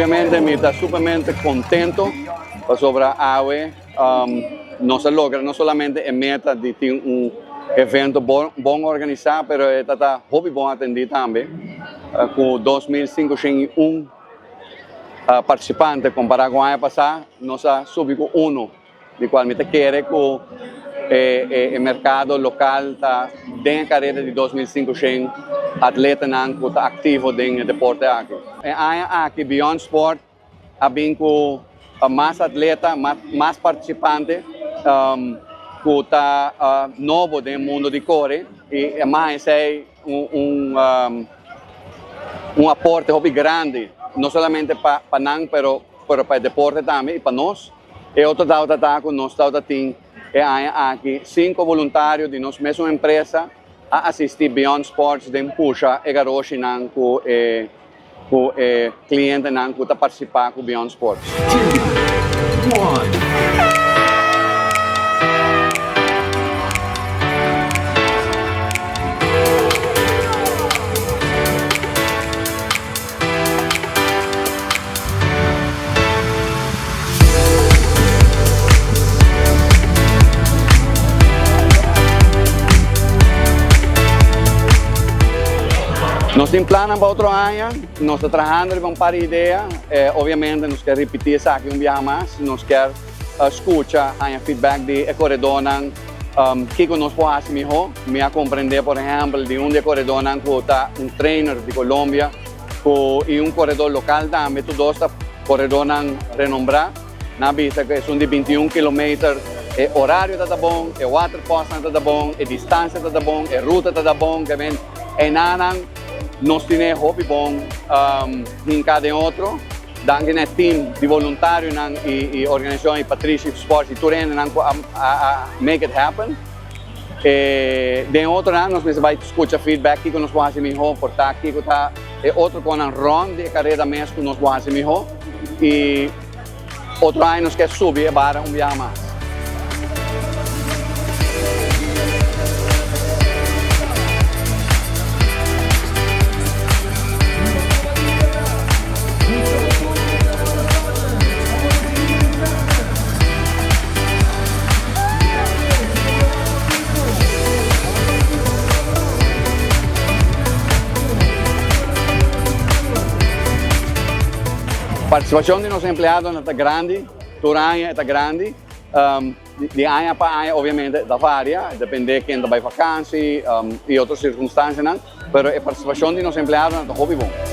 Obviamente, me está súpermente contento sobre AWE. No se logra no solamente en meta de ter evento bom organizado, pero está hobby bom atendido também, com 2.501 participantes comparado com o ano passado, nós subimos um, de qual me quer que o mercado local está dentro da carreira de 2.500 atletas que estão ativos no deporte aqui. Aqui, Beyond Sport, bem com mais atletas, mais participantes, que está novo no mundo de corre, e mais é aporte hobby grande, não somente para nós, mas para o deporte também e para nós. E outro lado está com nós, tem aqui 5 voluntários de nossa mesma empresa a assistir Beyond Sports de Puxa e Garoshi com o cliente que está participando com Beyond Sports. 2, 1. Nós temos planos para outro ano, nós estamos trabalhando com um par de ideias, obviamente nós queremos repetir isso aqui dia mais, nós queremos escutar o feedback de corredores, que nós podemos fazer melhor, me compreender, por exemplo, de de corredores que está trainer de Colômbia e corredor local também, todos os corredores renombrados, na vista que são de 21 km, o horário está bom, o water post está bom, a distância está bom, a ruta está bom, e nada. Nós temos hobby bom em cada outro, dando um time de voluntários e organizações Patrícia Sports e Turene a make it happen. De outro ano, nós vamos escutar feedback que nós vamos fazer melhor, porque aqui está outro com um run de carreira mesmo que nós vamos fazer melhor. E outro ano nós queremos subir para dia mais. A participação de nossos empregados está grande, Turanha está grande, de ano para ano, obviamente, da varia, depende de quem vai vacança e outras circunstâncias, mas a participação de nossos empregados está muito bom.